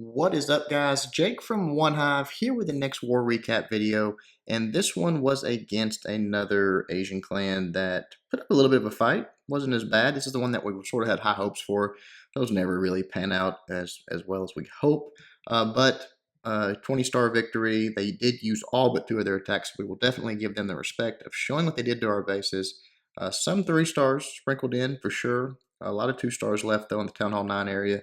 What is up, guys? Jake from OneHive here with the next war recap video, and this one was against another Asian clan that put up a little bit of a fight. Wasn't as bad. This is the one that we sort of had high hopes for. Those never really pan out as well as we hope, but 20-star victory. They did use all but 2 of their attacks. We will definitely give them the respect of showing what they did to our bases. Some 3 stars sprinkled in for sure. A lot of 2 stars left though in the Town Hall 9 area.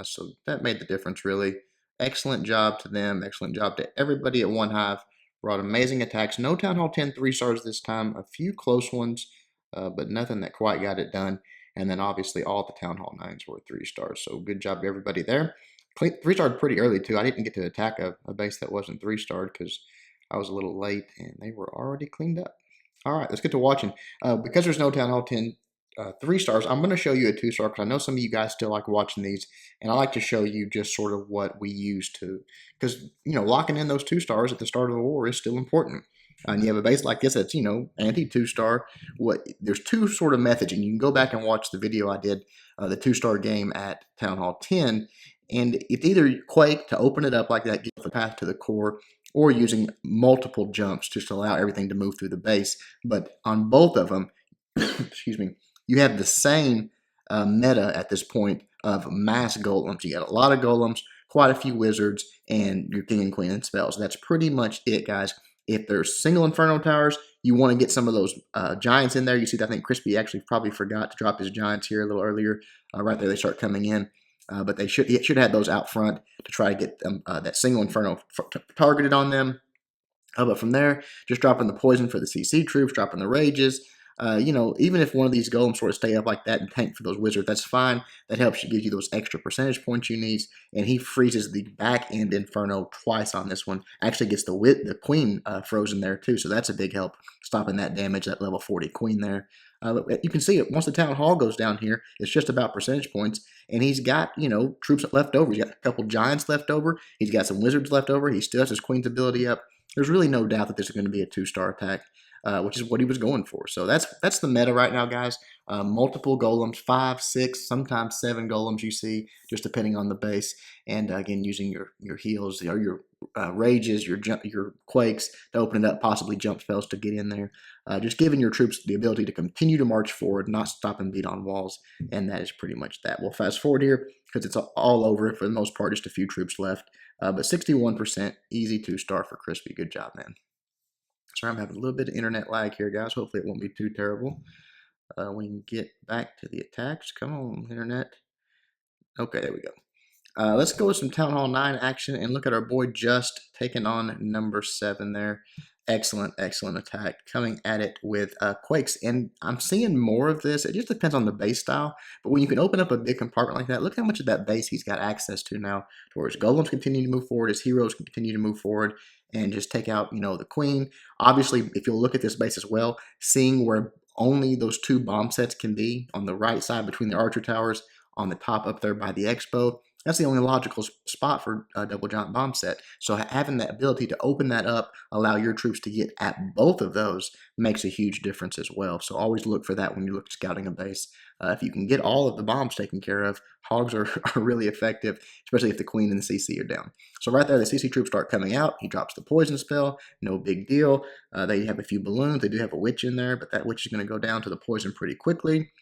So that made the difference, really. Excellent job to them. Excellent job to everybody at OneHive. Brought amazing attacks. No Town Hall 10 3-stars this time. A few close ones, but nothing that quite got it done. And then obviously all the Town Hall 9s were 3-stars. So good job to everybody there. 3-starred pretty early, too. I didn't get to attack a base that wasn't 3-starred because I was a little late and they were already cleaned up. All right, let's get to watching. Because there's no Town Hall 10 3-stars, I'm going to show you a 2-star because I know some of you guys still like watching these, and I like to show you just sort of what we use to, because, locking in those 2-stars at the start of the war is still important. And you have a base like this that's, anti 2-star. There's 2 sort of methods, and you can go back and watch the video I did, the 2-star game at Town Hall 10, and it's either quake to open it up like that, give the path to the core, or using multiple jumps just to allow everything to move through the base. But on both of them, excuse me, you have the same meta at this point of mass golems. You got a lot of golems, quite a few wizards, and your king and queen and spells. That's pretty much it, guys. If there's single inferno towers, you want to get some of those giants in there. You see, I think Crispy actually probably forgot to drop his giants here a little earlier. Right there, they start coming in. But he should have those out front to try to get them that single inferno targeted on them. But from there, just dropping the poison for the CC troops, dropping the rages. Even if one of these golems sort of stay up like that and tank for those wizards, that's fine. That helps you give you those extra percentage points you need. And he freezes the back end inferno twice on this one. Actually gets the queen frozen there too, so that's a big help, stopping that damage, that level 40 queen there. You can see it once the town hall goes down here. It's just about percentage points, and he's got troops left over. He's got a couple giants left over. He's got some wizards left over. He still has his queen's ability up. There's really no doubt that this is going to be a 2-star attack. Which is what he was going for. So that's the meta right now, guys. Multiple golems, 5, 6, sometimes 7 golems you see, just depending on the base. And again, using your heals or your rages, your quakes to open it up, possibly jump spells to get in there. Just giving your troops the ability to continue to march forward, not stop and beat on walls. And that is pretty much that. We'll fast forward here because it's all over for the most part, just a few troops left. But 61%, easy 2-star for Crispy. Good job, man. Sorry, I'm having a little bit of internet lag here, guys. Hopefully it won't be too terrible. We can get back to the attacks. Come on, internet. Okay, there we go. Let's go with some Town Hall 9 action and look at our boy Just taking on number 7 there. Excellent, excellent attack. Coming at it with quakes. And I'm seeing more of this. It just depends on the base style. But when you can open up a big compartment like that, look how much of that base he's got access to now. Towards golems continue to move forward. His heroes can continue to move forward and just take out, the queen. Obviously, if you'll look at this base as well, seeing where only those 2 bomb sets can be on the right side between the archer towers, on the top up there by the expo, that's the only logical spot for a double giant bomb set. So having that ability to open that up, allow your troops to get at both of those, makes a huge difference as well. So always look for that when you look scouting a base. If you can get all of the bombs taken care of, hogs are really effective, especially if the queen and the CC are down. So right there, the CC troops start coming out. He drops the poison spell. No big deal. They have a few balloons. They do have a witch in there, but that witch is going to go down to the poison pretty quickly.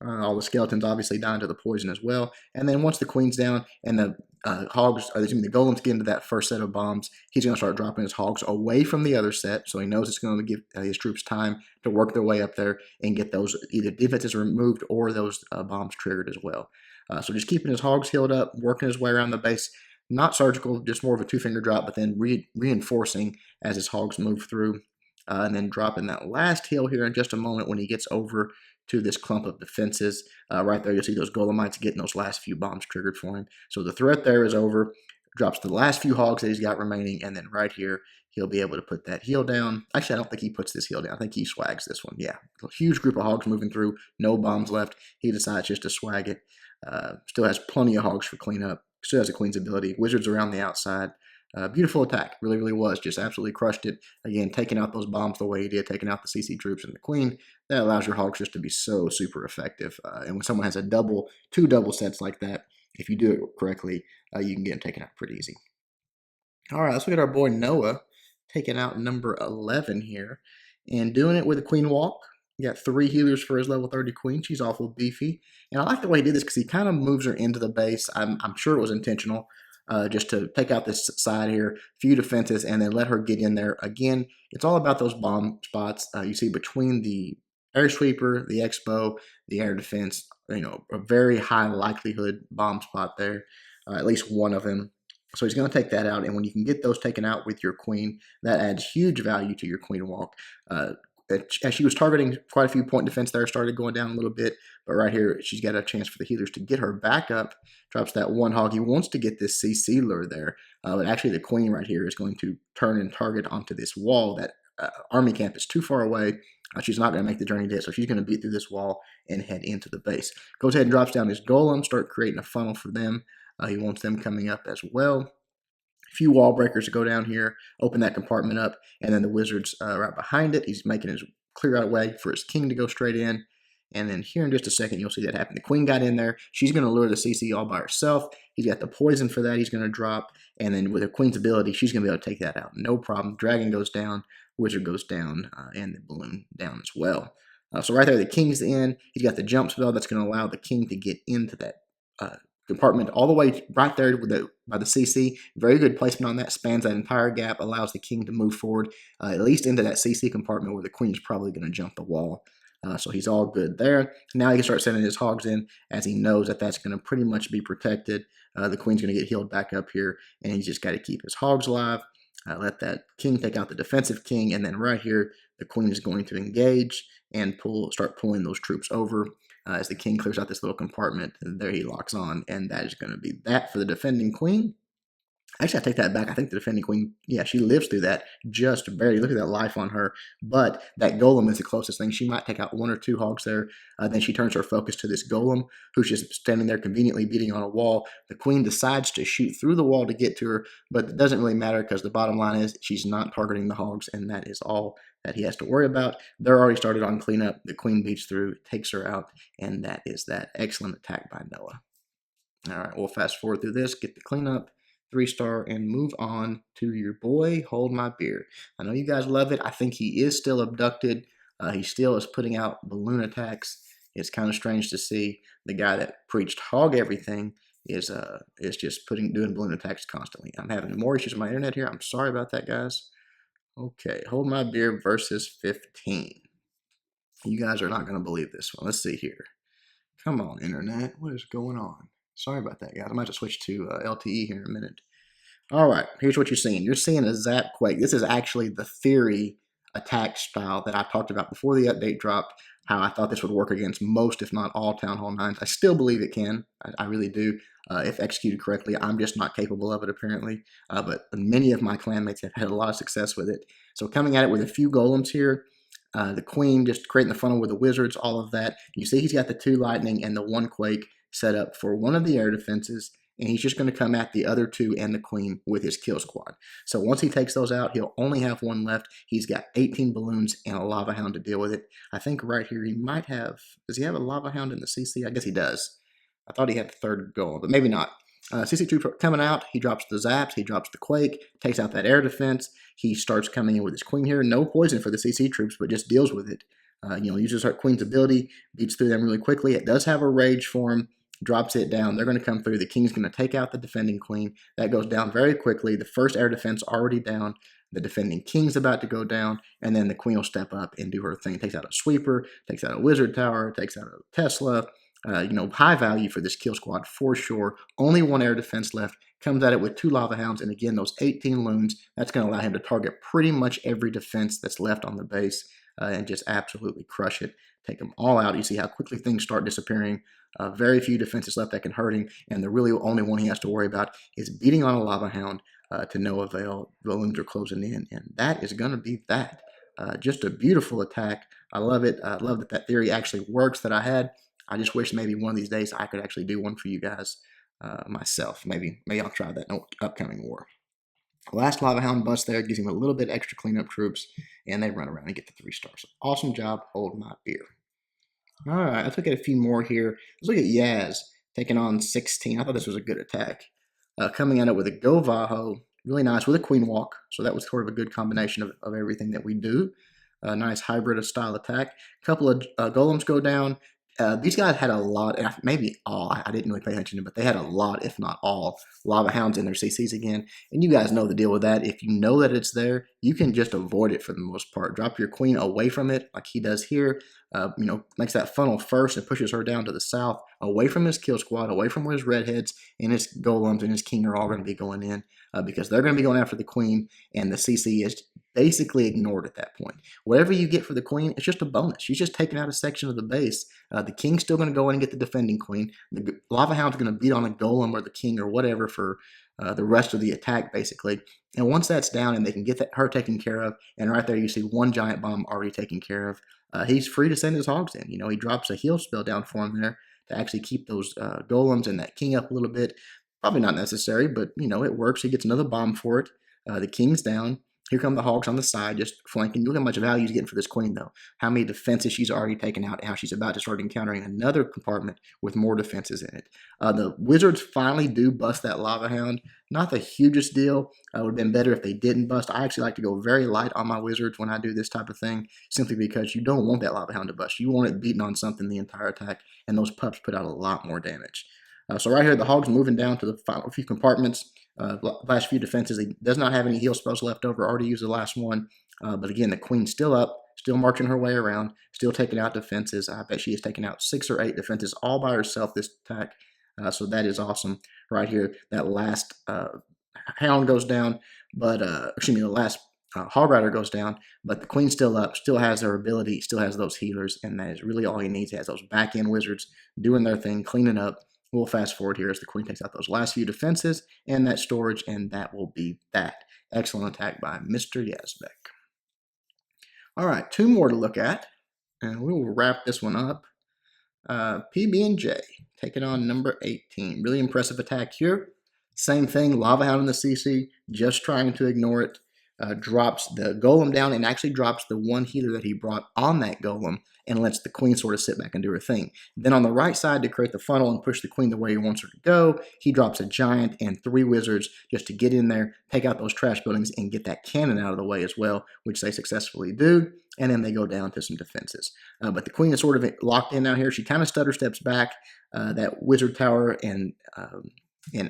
All the skeletons obviously dying to the poison as well. And then once the queen's down and the the golems get into that first set of bombs, he's going to start dropping his hogs away from the other set. So he knows it's going to give his troops time to work their way up there and get those either defenses removed or those bombs triggered as well. So just keeping his hogs healed up, working his way around the base. Not surgical, just more of a 2-finger drop, but then reinforcing as his hogs move through. And then dropping that last heal here in just a moment when he gets over to this clump of defenses. Right there, you'll see those golemites getting those last few bombs triggered for him. So the threat there is over. Drops the last few hogs that he's got remaining, and then right here, he'll be able to put that heal down. Actually, I don't think he puts this heal down. I think he swags this one. Yeah, a huge group of hogs moving through, no bombs left. He decides just to swag it. Still has plenty of hogs for cleanup. Still has a queen's ability. Wizards around the outside. Beautiful attack, really, really was. Just absolutely crushed it. Again, taking out those bombs the way he did, taking out the CC troops and the queen, that allows your hogs just to be so super effective. And when someone has 2 double sets like that, if you do it correctly, you can get him taken out pretty easy. All right, let's look at our boy Noah taking out number 11 here and doing it with a queen walk. You got 3 healers for his level 30 queen. She's awful beefy. And I like the way he did this because he kind of moves her into the base. I'm sure it was intentional, just to take out this side here, few defenses, and then let her get in there. Again, it's all about those bomb spots. You see between the air sweeper, the X-bow, the air defense, a very high likelihood bomb spot there, at least one of them. So he's going to take that out, and when you can get those taken out with your queen, that adds huge value to your queen walk. As she was targeting quite a few point defense there, started going down a little bit, but right here, she's got a chance for the healers to get her back up, drops that one hog. He wants to get this CC lure there, but actually the queen right here is going to turn and target onto this wall. That army camp is too far away. She's not going to make the journey to it, so she's going to beat through this wall and head into the base. Goes ahead and drops down his golem, start creating a funnel for them. He wants them coming up as well. A few wall breakers to go down here, open that compartment up, and then the wizard's right behind it. He's making his clear out way for his king to go straight in. And then here in just a second, you'll see that happen. The queen got in there. She's going to lure the CC all by herself. He's got the poison for that. He's going to drop. And then with the queen's ability, she's going to be able to take that out. No problem. Dragon goes down. Wizard goes down. And the balloon down as well. So right there, the king's in. He's got the jump spell that's going to allow the king to get into that compartment all the way right there with by the CC. Very good placement on that. Spans that entire gap. Allows the king to move forward at least into that CC compartment where the queen is probably going to jump the wall. So he's all good there. Now he can start sending his hogs in as he knows that that's going to pretty much be protected. The queen's going to get healed back up here, and he's just got to keep his hogs alive. Let that king take out the defensive king, and then right here, the queen is going to engage and start pulling those troops over. As the king clears out this little compartment, and there he locks on, and that is going to be that for the defending queen. Actually, I take that back. I think the defending queen, yeah, she lives through that just barely. Look at that life on her. But that golem is the closest thing. She might take out 1 or 2 hogs there. Then she turns her focus to this golem, who's just standing there conveniently beating on a wall. The queen decides to shoot through the wall to get to her, but it doesn't really matter because the bottom line is she's not targeting the hogs, and that is all that he has to worry about. They're already started on cleanup. The queen beats through, takes her out, and that is that. Excellent attack by Noah. All right, we'll fast forward through this, get the cleanup. 3-star, and move on to your boy, Hold My Beer. I know you guys love it. I think he is still abducted. He still is putting out balloon attacks. It's kind of strange to see the guy that preached hog everything is just doing balloon attacks constantly. I'm having more issues with my internet here. I'm sorry about that, guys. Okay, Hold My Beer versus 15. You guys are not going to believe this one. Let's see here. Come on, internet. What is going on? Sorry about that, guys. I might have to switch to LTE here in a minute. All right, here's what you're seeing. You're seeing a Zap Quake. This is actually the theory attack style that I talked about before the update dropped, how I thought this would work against most, if not all, Town Hall 9s. I still believe it can. I really do, if executed correctly. I'm just not capable of it, apparently. But many of my clanmates have had a lot of success with it. So coming at it with a few golems here, the queen just creating the funnel with the wizards, all of that. You see he's got the 2 lightning and the 1 quake set up for one of the air defenses, and he's just going to come at the other 2 and the queen with his kill squad. So once he takes those out, he'll only have 1 left. He's got 18 balloons and a lava hound to deal with it. I think right here he might have, does he have a lava hound in the CC? I guess he does. I thought he had the 3rd goal, but maybe not. CC troop coming out, he drops the zaps, he drops the quake, takes out that air defense. He starts coming in with his queen here. No poison for the CC troops, but just deals with it. Uses her queen's ability, beats through them really quickly. It does have a rage form. Drops it down. They're going to come through. The king's going to take out the defending queen. That goes down very quickly. The first air defense already down. The defending king's about to go down, and then the queen will step up and do her thing. Takes out a sweeper, takes out a wizard tower, takes out a Tesla. High value for this kill squad for sure. Only 1 air defense left. Comes at it with 2 lava hounds, and again, those 18 loons. That's going to allow him to target pretty much every defense that's left on the base and just absolutely crush it. Take them all out. You see how quickly things start disappearing. Very few defenses left that can hurt him, and the really only one he has to worry about is beating on a lava hound to no avail. The loons are closing in, and that is going to be that. Just a beautiful attack. I love it. I love that theory actually works that I had. I just wish maybe one of these days I could actually do one for you guys myself. Maybe I'll try that in upcoming war. Last lava hound bust there gives him a little bit extra cleanup troops, and they run around and get the 3 stars. Awesome job. Hold My Beer. All right, let's look at a few more here. Let's look at Yaz. taking on 16. I thought this was a good attack. Coming at it with a GoVaHo, really nice, with a queen walk. So that was sort of a good combination of everything that we do. A nice hybrid of style attack. A couple of golems go down. These guys had a lot, maybe all, I didn't really pay attention to, but they had a lot, if not all, lava hounds in their CCs again. And you guys know the deal with that. If you know that it's there, you can just avoid it for the most part. Drop your queen away from it, like he does here. Makes that funnel first and pushes her down to the south, away from his kill squad, away from where his redheads and his golems and his king are all going to be going in, because they're going to be going after the queen, and the CC is basically ignored at that point. Whatever you get for the queen, it's just a bonus. She's just taking out a section of the base. The king's still going to go in and get the defending queen. The lava hound's going to beat on a golem or the king or whatever for the rest of the attack, basically. And once that's down and they can get her taken care of, and right there you see one giant bomb already taken care of, he's free to send his hogs in. He drops a heal spell down for him there to actually keep those golems and that king up a little bit. Probably not necessary, but it works. He gets another bomb for it. The king's down. Here come the hogs on the side, just flanking. Look how much value he's getting for this queen, though. How many defenses she's already taken out, and how she's about to start encountering another compartment with more defenses in it. The wizards finally do bust that lava hound. Not the hugest deal. It would have been better if they didn't bust. I actually like to go very light on my wizards when I do this type of thing, simply because you don't want that lava hound to bust. You want it beating on something the entire attack, and those pups put out a lot more damage. So right here, the hogs moving down to the final few compartments. Last few defenses, he does not have any heal spells left over, already used the last one. But again, the queen's still up, still marching her way around, still taking out defenses. I bet she has taken out 6 or 8 defenses all by herself this attack. So that is awesome. Right here, that last hound goes down, but the last hog rider goes down, but the queen's still up, still has her ability, still has those healers, and that is really all he needs. He has those back end wizards doing their thing, cleaning up. We'll fast forward here as the queen takes out those last few defenses and that storage, and that will be that. Excellent attack by Mr. Yazbek. All right, 2 more to look at, and we will wrap this one up. PB&J taking on number 18. Really impressive attack here. Same thing, lava hound in the CC, just trying to ignore it. Drops the golem down and actually drops the one healer that he brought on that golem and lets the queen sort of sit back and do her thing. Then on the right side, to create the funnel and push the queen the way he wants her to go, he drops a giant and 3 wizards just to get in there, take out those trash buildings, and get that cannon out of the way as well, which they successfully do. And then they go down to some defenses. But the queen is sort of locked in out here. She kind of stutter steps back. That wizard tower and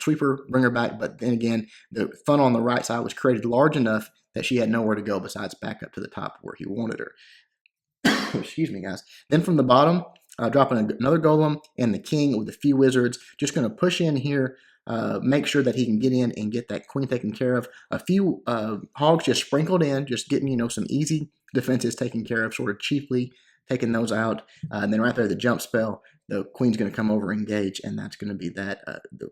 sweeper bring her back, but then again, the funnel on the right side was created large enough that she had nowhere to go besides back up to the top where he wanted her. Excuse me, guys. Then from the bottom, dropping another golem and the king with a few wizards, just going to push in here, make sure that he can get in and get that queen taken care of. A few hogs just sprinkled in, just getting some easy defenses taken care of, sort of cheaply taking those out. And then right there, the jump spell, the queen's going to come over and engage, and that's going to be that. The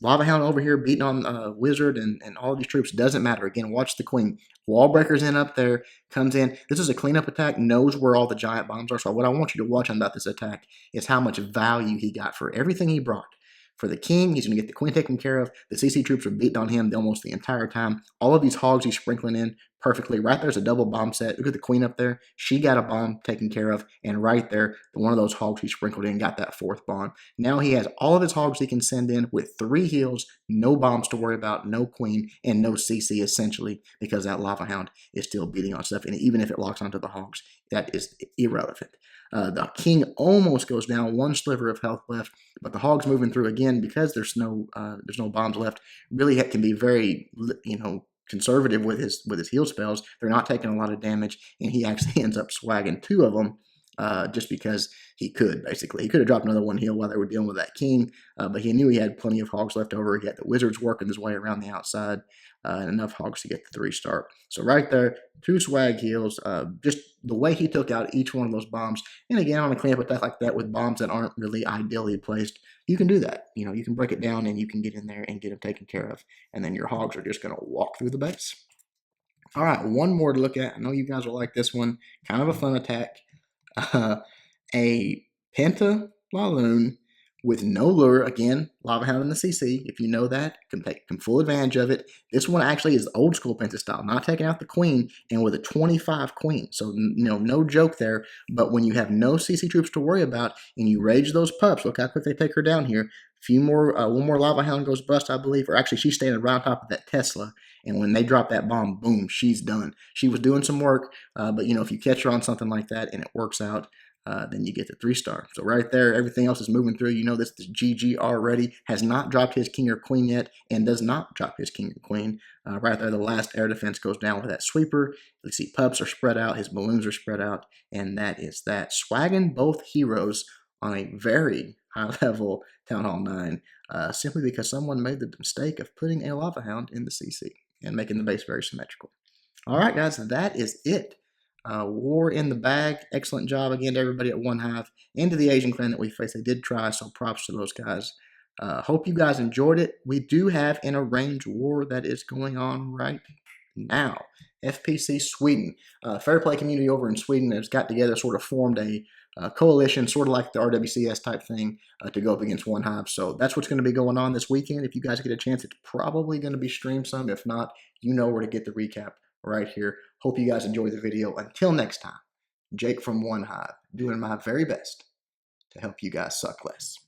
lava hound over here beating on wizard and all these troops, doesn't matter. Again, watch the queen. Wall breakers in up there, comes in. This is a cleanup attack, knows where all the giant bombs are. So what I want you to watch on about this attack is how much value he got for everything he brought. For the king, he's going to get the queen taken care of. The CC troops are beating on him almost the entire time. All of these hogs he's sprinkling in perfectly. Right there's a double bomb set. Look at the queen up there. She got a bomb taken care of. And right there, one of those hogs he sprinkled in got that 4th bomb. Now he has all of his hogs he can send in with 3 heals, no bombs to worry about, no queen, and no CC essentially, because that lava hound is still beating on stuff. And even if it locks onto the hogs, that is irrelevant. The king almost goes down, 1 sliver of health left, but the hog's moving through again because there's no bombs left. Really can be very conservative with his heal spells. They're not taking a lot of damage, and he actually ends up swagging 2 of them just because he could. Basically, he could have dropped another 1 heal while they were dealing with that king, but he knew he had plenty of hogs left over. He had the wizards working his way around the outside, and enough hogs to get the 3 star. So right there, 2 swag heals. Just the way he took out each one of those bombs. And again, on a cleanup attack like that with bombs that aren't really ideally placed, you can do that. You can break it down and you can get in there and get them taken care of. And then your hogs are just going to walk through the base. All right, 1 more to look at. I know you guys will like this one. Kind of a fun attack. A GoLaloon with no lure. Again, lava hound in the CC. If you know that, can full advantage of it. This one actually is old school Penta style, not taking out the queen, and with a 25 queen. So no joke there. But when you have no CC troops to worry about and you rage those pups, look how quick they take her down here. One more lava hound goes bust, I believe, or actually she's standing right on top of that Tesla. And when they drop that bomb, boom, she's done. She was doing some work, but if you catch her on something like that and it works out, then you get the 3-star. So right there, everything else is moving through. This is GG already. Has not dropped his king or queen yet, and does not drop his king or queen. Right there, the last air defense goes down with that sweeper. You see pups are spread out, his balloons are spread out, and that is that. Swagging both heroes on a very high level Town Hall 9, simply because someone made the mistake of putting a lava hound in the CC and making the base very symmetrical. All right, guys, that is it. War in the bag. Excellent job again to everybody at OneHive and to the Asian clan that we faced. They did try, so props to those guys. Hope you guys enjoyed it. We do have an arranged war that is going on right now. FPC Sweden. Fair Play community over in Sweden has got together, sort of formed a coalition, sort of like the RWCS type thing, to go up against OneHive. So that's what's going to be going on this weekend. If you guys get a chance, it's probably going to be streamed some. If not, you know where to get the recap right here. Hope you guys enjoy the video. Until next time, Jake from OneHive, doing my very best to help you guys suck less.